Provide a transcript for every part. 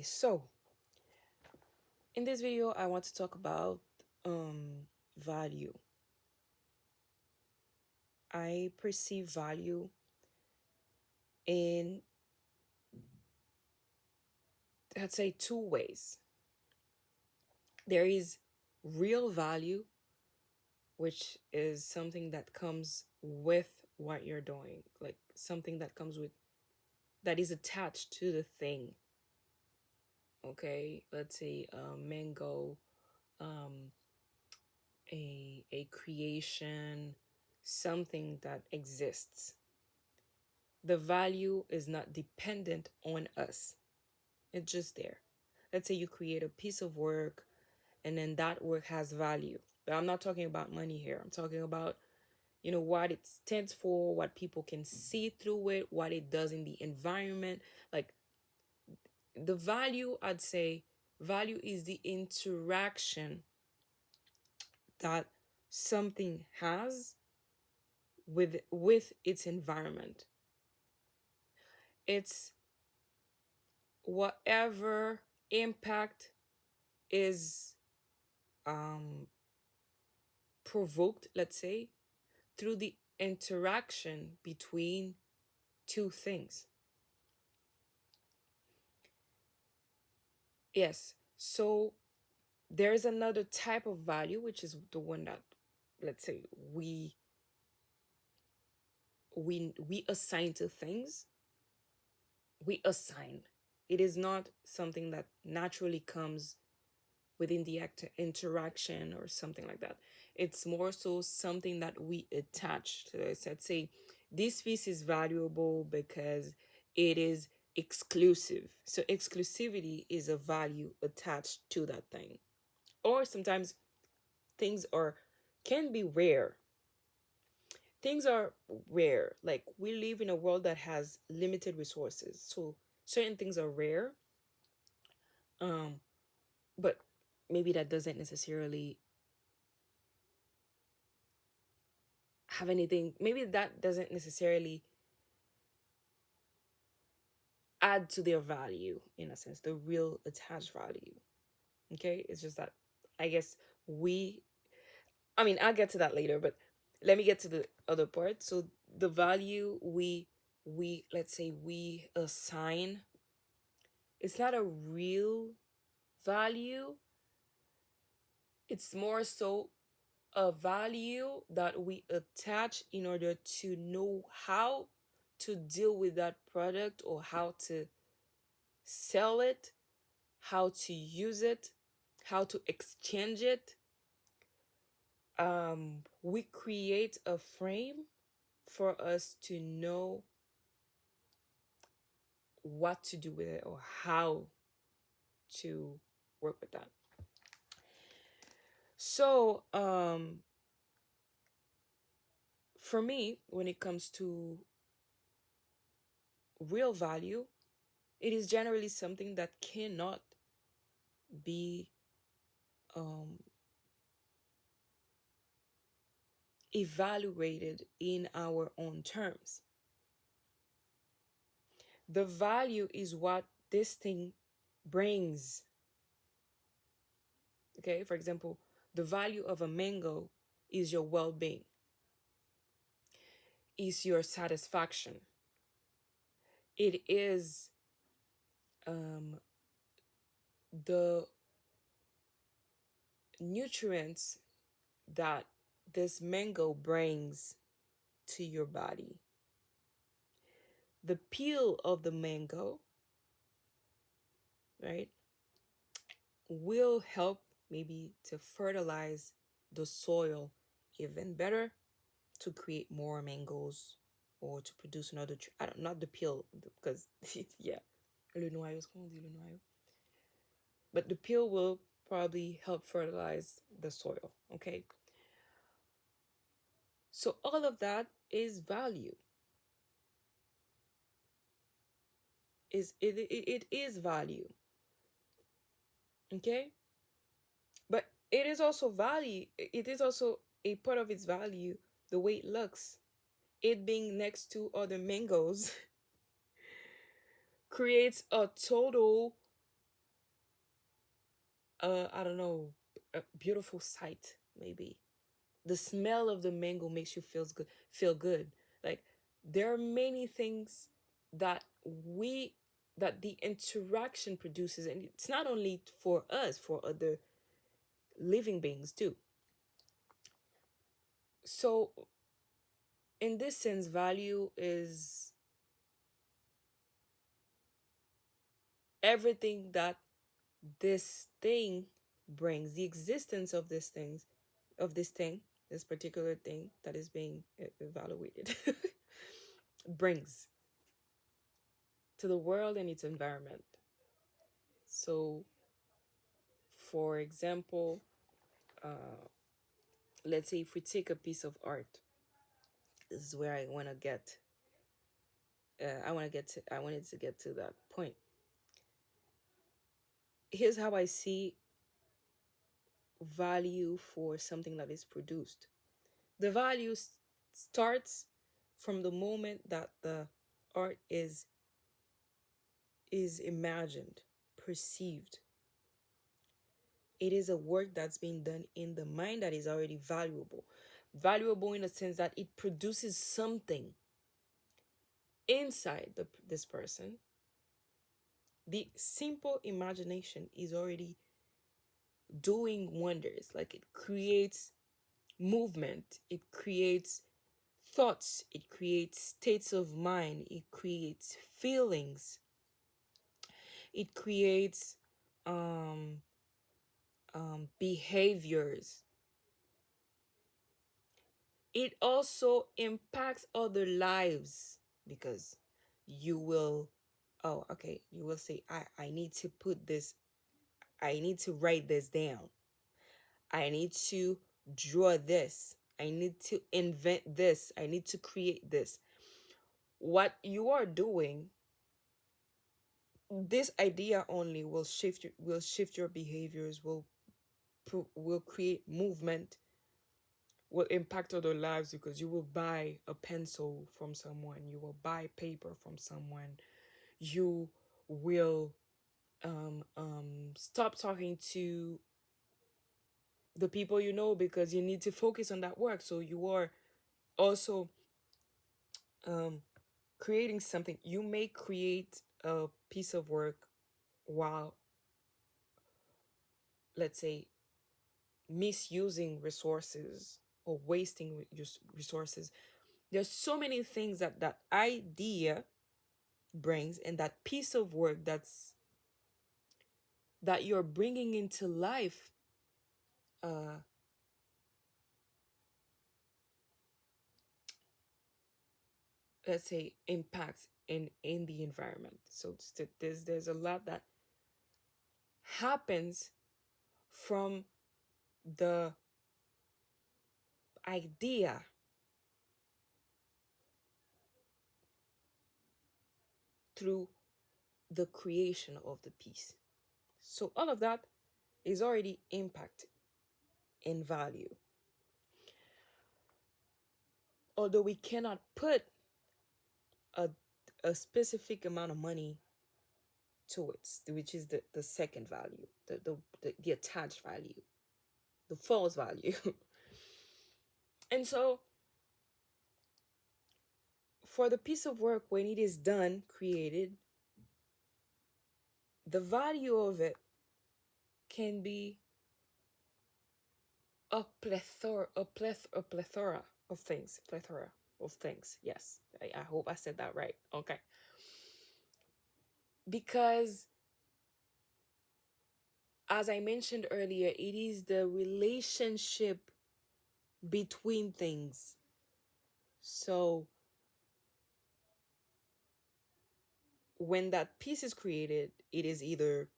So, in this video, I want to talk about value. I perceive value in, I'd say, two ways. There is real value, which is something that comes with what you're doing, like something that comes with, that is attached to the thing. Okay, let's say a mango, um, a creation, something that exists. The value is not dependent on us. It's just there. Let's say you create a piece of work and then that work has value. But I'm not talking about money here. I'm talking about, what it stands for, what people can see through it, what it does in the environment. Like the value, I'd say, value is the interaction that something has with its environment. It's whatever impact is um, provoked, let's say, through the interaction between two things. Yes. So there's another type of value, which is the one that, let's say, we assign to things. We assign. It is not something that naturally comes within the interaction or something like that. It's more so something that we attach to this. Let's say this piece is valuable because it is exclusive. So exclusivity is a value attached to that thing. Or sometimes things are can be rare. Things are rare. Like we live in a world that has limited resources. So certain things are rare. Um, but maybe that doesn't necessarily have anything, maybe that doesn't necessarily add to their value, in a sense, the real attached value. Okay, it's just that, I guess, we I mean, I'll get to that later, but let me get to the other part. So the value we let's say we assign, it's not a real value. It's more so a value that we attach in order to know how to deal with that product, or how to sell it, how to use it, how to exchange it. We create a frame for us to know what to do with it, or how to work with that. So, for me, when it comes to real value, it is generally something that cannot be um, evaluated in our own terms. The value is what this thing brings. Okay, for example, the value of a mango is your well being, is your satisfaction. It is um, the nutrients that this mango brings to your body. The peel of the mango, right, will help maybe to fertilize the soil even better, to create more mangoes, or to produce another I don't, not the peel, because yeah, le noyau, comment on dit le noyau, but the peel will probably help fertilize the soil. Okay, so all of that is value. It is value. Okay, but it is also value. It is also a part of its value, the way it looks. It being next to other mangoes creates a total I don't know, a beautiful sight maybe. The smell of the mango makes you feel good. Like there are many things that we that the interaction produces, and it's not only for us, for other living beings too. So in this sense, value is everything that this thing brings, the existence of this thing, this particular thing that is being evaluated brings to the world and its environment. So, for example, let's say if we take a piece of art, this is where I want to get. I wanted to get to that point. Here's how I see value for something that is produced. The value starts from the moment that the art is imagined, perceived. It is a work that's being done in the mind that is already valuable. Valuable in the sense that it produces something inside this person. The simple imagination is already doing wonders. Like it creates movement, it creates thoughts, it creates states of mind, it creates feelings, it creates um, behaviors. It also impacts other lives because you will, oh, okay, you will say, I need to put this, I need to write this down. I need to draw this. I need to invent this. I need to create this. What you are doing, this idea only will shift your behaviors, will create movement, will impact other lives because you will buy a pencil from someone, you will buy paper from someone, you will stop talking to the people you know because you need to focus on that work. So you are also um, creating something. You may create a piece of work while, let's say, misusing resources or wasting resources. There's so many things that that idea brings, and that piece of work that you're bringing into life, uh let's say, impacts in the environment. So there's a lot that happens from the idea through the creation of the piece. So all of that is already impact in value, although we cannot put a a specific amount of money to it, which is the second value, the attached value, the false value. And so for the piece of work, when it is done, created, the value of it can be a plethora of things. Plethora of things. Yes, I hope I said that right. Okay. Because as I mentioned earlier, it is the relationship between things. So when that piece is created, it is either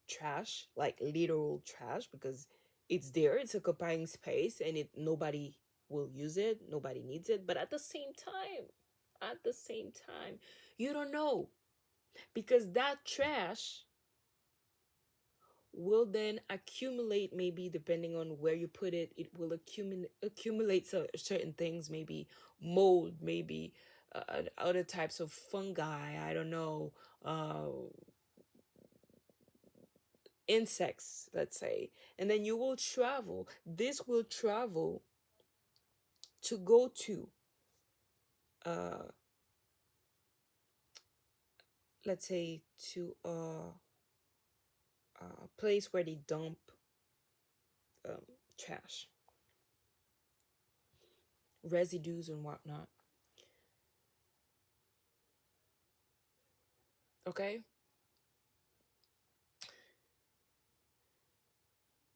trash, like literal trash, because it's there, it's occupying space, and it nobody will use it, nobody needs it. But at the same time, you don't know, because that trash will then accumulate, maybe depending on where you put it, it will accumulate certain things, maybe mold, maybe other types of fungi, I don't know, uh, insects, let's say, and then you will travel. This will travel to go to, uh, let's say, to a place where they dump um, trash, residues, and whatnot. Okay.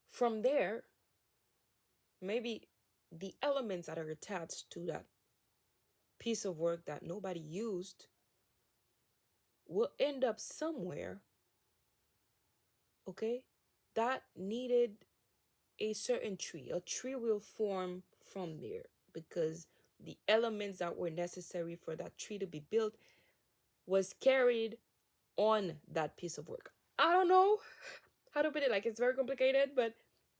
From there, maybe the elements that are attached to that piece of work that nobody used will end up somewhere, okay, that needed a certain tree. A tree will form from there because the elements that were necessary for that tree to be built was carried on that piece of work. I don't know how to put it, like it's very complicated, but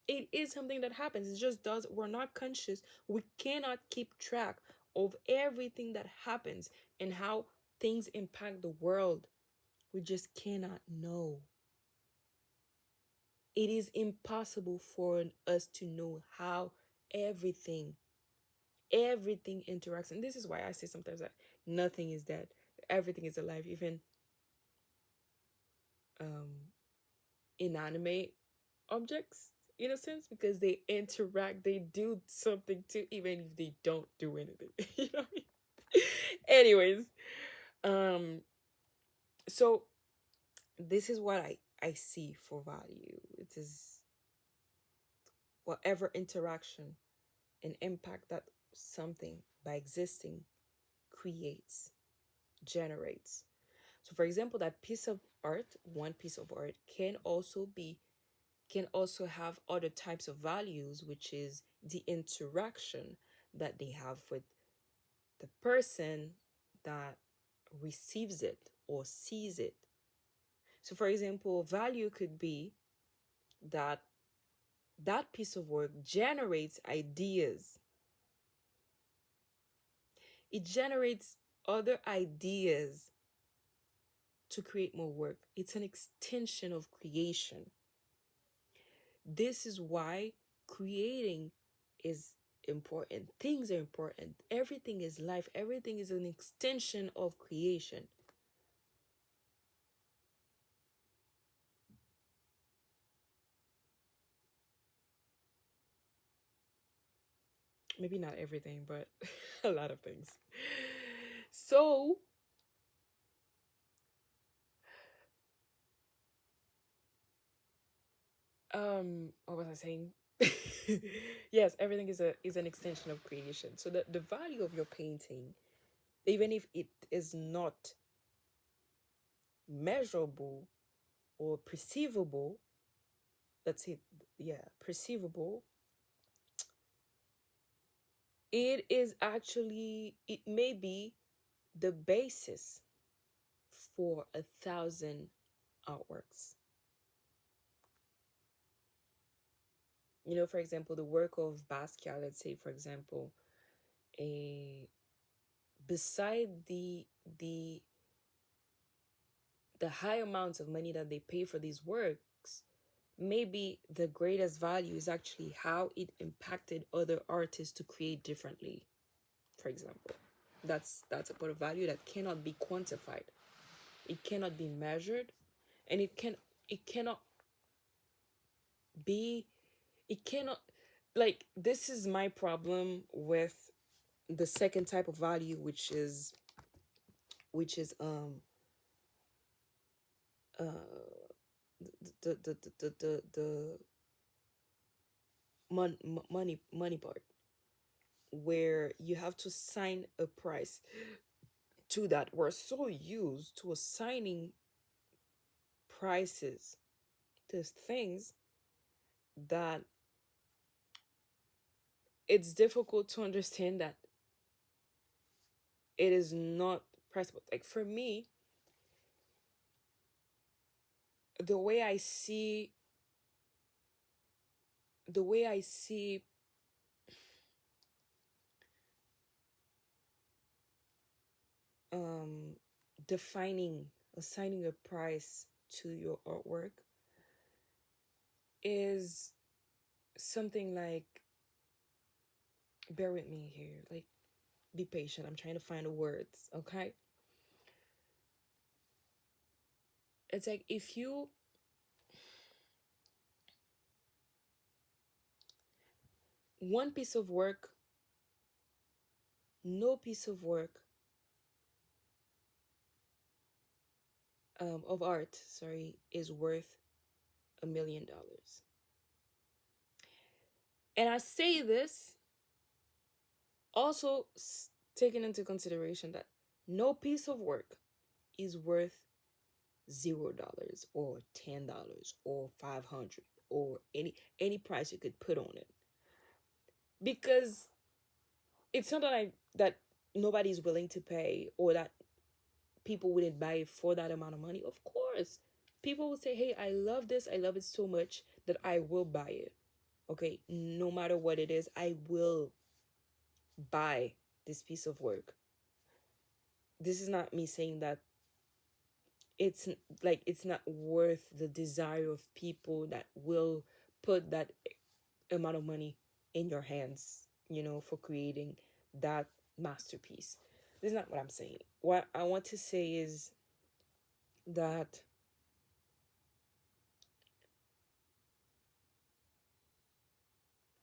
it is something that happens. It just does. We're not conscious. We cannot keep track of everything that happens and how things impact the world. We just cannot know. It is impossible for us to know how everything everything interacts. And this is why I say sometimes that nothing is dead, everything is alive, even um inanimate objects, in a sense, because they interact, they do something too, even if they don't do anything. You know what I mean? Anyways, um so this is what I see for value. It is whatever interaction and impact that something by existing creates, generates. So for example, that piece of art, one piece of art can also have other types of values, which is the interaction that they have with the person that receives it or sees it. So for example, value could be that that piece of work generates ideas. It generates other ideas to create more work. It's an extension of creation. This is why creating is important. Things are important. Everything is life. Everything is an extension of creation. Maybe not everything, but a lot of things. So, what was I saying? Yes, everything is an extension of creation. So the value of your painting, even if it is not measurable or perceivable, let's say, yeah, perceivable, it may be the basis for 1,000 artworks. You know, for example, the work of Basquiat, let's say, for example, a beside the the high amounts of money that they pay for these works, maybe the greatest value is actually how it impacted other artists to create differently. For example, that's a part of value that cannot be quantified. It cannot be measured, and it cannot be it cannot, like, this is my problem with the second type of value, which is uh the money part, where you have to assign a price to that. We're so used to assigning prices to things that it's difficult to understand that it is not priceable. Like for me, the way I see the way I see um defining assigning a price to your artwork is something like, bear with me here, like, be patient. I'm trying to find the words, okay? It's like if you, one piece of work, no piece of work, of art, sorry, is worth $1 million. And I say this also taking into consideration that no piece of work is worth $0 or $10 or 500 or any price you could put on it, because it's not that that nobody's willing to pay, or that people wouldn't buy it for that amount of money. Of course, people will say, hey, I love this, I love it so much that I will buy it. Okay, no matter what it is, I will buy this piece of work. This is not me saying that it's like it's not worth the desire of people that will put that amount of money in your hands, for creating that masterpiece. This is not what I'm saying. What I want to say is that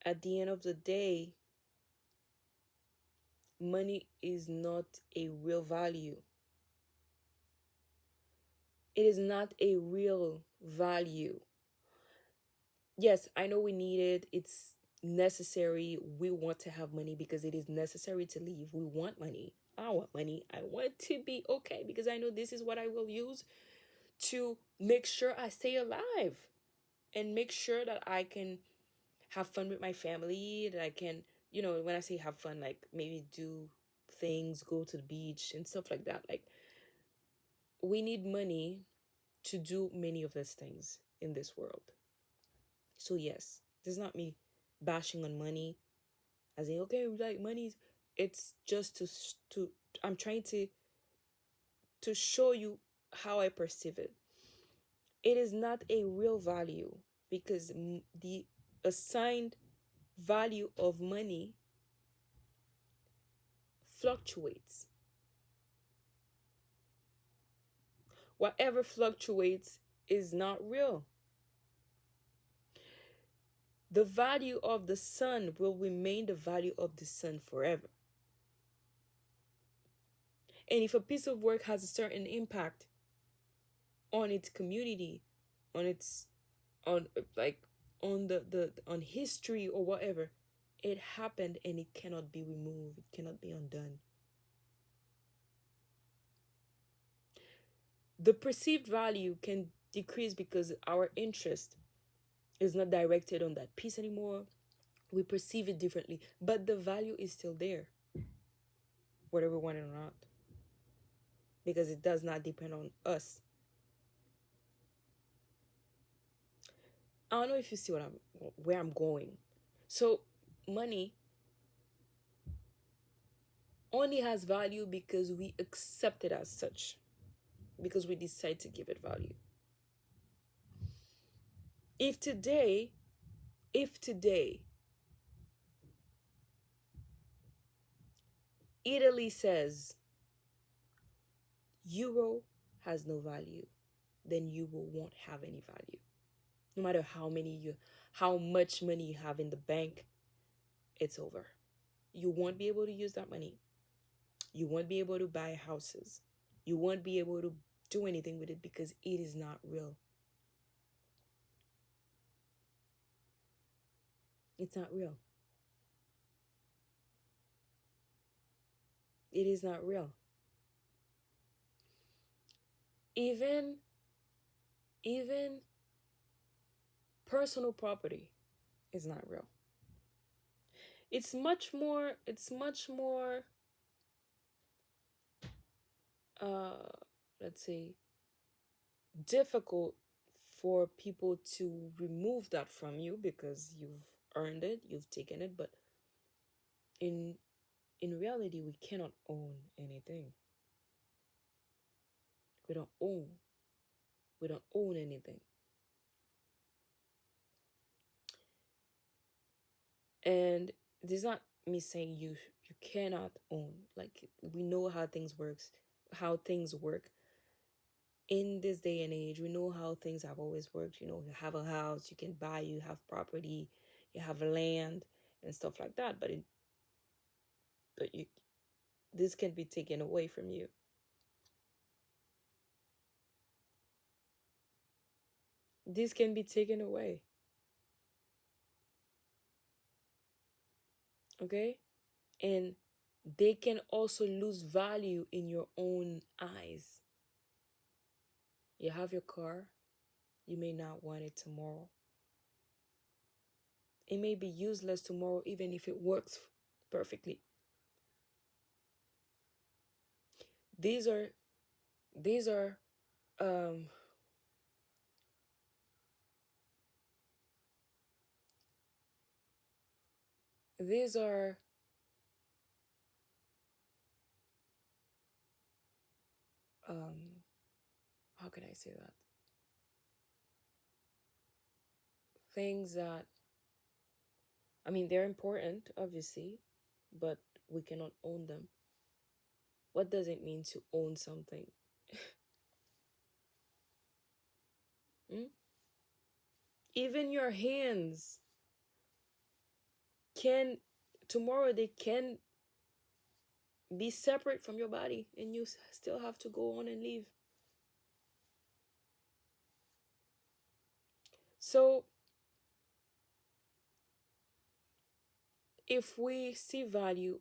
at the end of the day, money is not a real value. It is not a real value. Yes, I know we need it. It's necessary. We want to have money because it is necessary to live. We want money. I want money. I want to be okay because I know this is what I will use to make sure I stay alive and make sure that I can have fun with my family, that I can, when I say have fun, like maybe do things, go to the beach and stuff like that. Like, we need money to do many of those things in this world. So yes, this is not me bashing on money as in, okay, like money. It's just to I'm trying to show you how I perceive it. It is not a real value because the assigned value of money fluctuates. Whatever fluctuates is not real. The value of the sun will remain the value of the sun forever. And if a piece of work has a certain impact on its community, on its on like on the on history or whatever, it happened and it cannot be removed. It cannot be undone. The perceived value can decrease because our interest is not directed on that piece anymore. We perceive it differently, but the value is still there, whether we want it or not, because it does not depend on us. I don't know if you see where I'm going. So money only has value because we accept it as such, because we decide to give it value. If today, if today Italy says euro has no value, then euro won't have any value. No matter how much money you have in the bank, it's over. You won't be able to use that money. You won't be able to buy houses. You won't be able to do anything with it because it is not real. It's not real. It is not real. Even even personal property is not real. It's much more uh let's say difficult for people to remove that from you because you've earned it, you've taken it, but in in reality we cannot own anything. We don't own. We don't own anything. And this is not me saying you cannot own. Like, we know how things work in this day and age. We know how things have always worked. You have a house, you can buy, you have property, you have land and stuff like that. But you this can be taken away from you. This can be taken away. Okay? And they can also lose value in your own eyes. You have your car, you may not want it tomorrow. It may be useless tomorrow, even if it works perfectly. These are these are um these are um how can I say that? Things that, I mean, they're important, obviously, but we cannot own them. What does it mean to own something? Hmm? Even your hands can, tomorrow they can be separate from your body and you still have to go on and live. So if we see value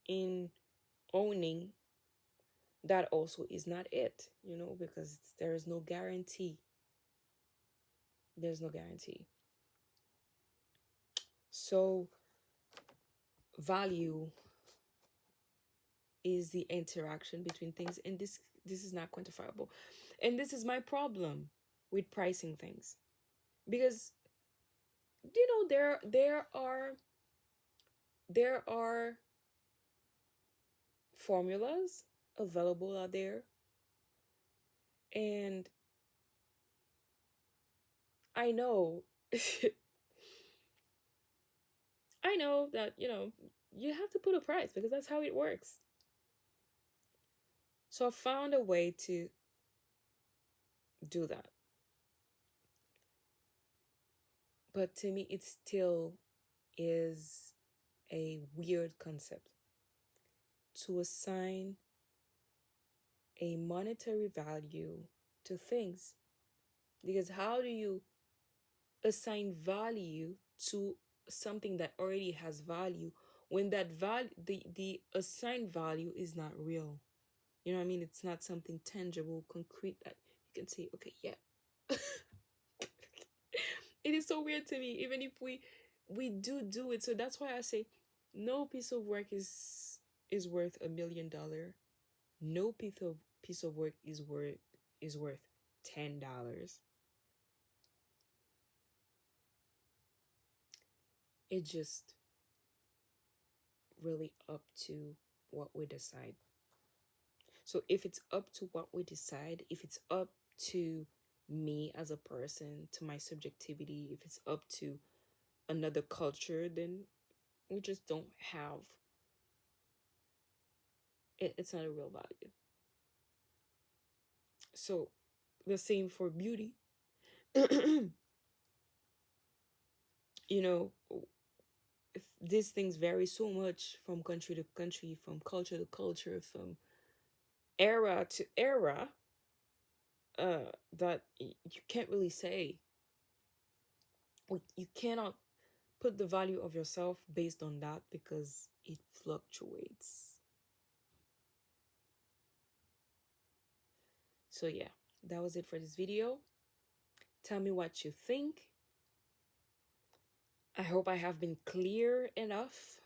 in owning, that also is not it, because there is no guarantee. There's no guarantee. So value is the interaction between things, and this is not quantifiable. And this is my problem with pricing things, because there are formulas available out there, and I know I know that you have to put a price because that's how it works. So I found a way to do that, but to me it still is a weird concept to assign a monetary value to things, because how do you assign value to something that already has value when that value, the assigned value, is not real? You know what I mean? It's not something tangible, concrete, that you can say, okay, yeah. It is so weird to me, even if we do it. So that's why I say no piece of work is worth $1 million. No piece of work is worth $10. It just really up to what we decide. So if it's up to what we decide, if it's up to me as a person, to my subjectivity, if it's up to another culture, then we just don't have it. It's not a real value. So the same for beauty. you know if these things vary so much from country to country, from culture to culture, from era to era, that you can't really say. You cannot put the value of yourself based on that because it fluctuates. So yeah, that was it for this video. Tell me what you think. I hope I have been clear enough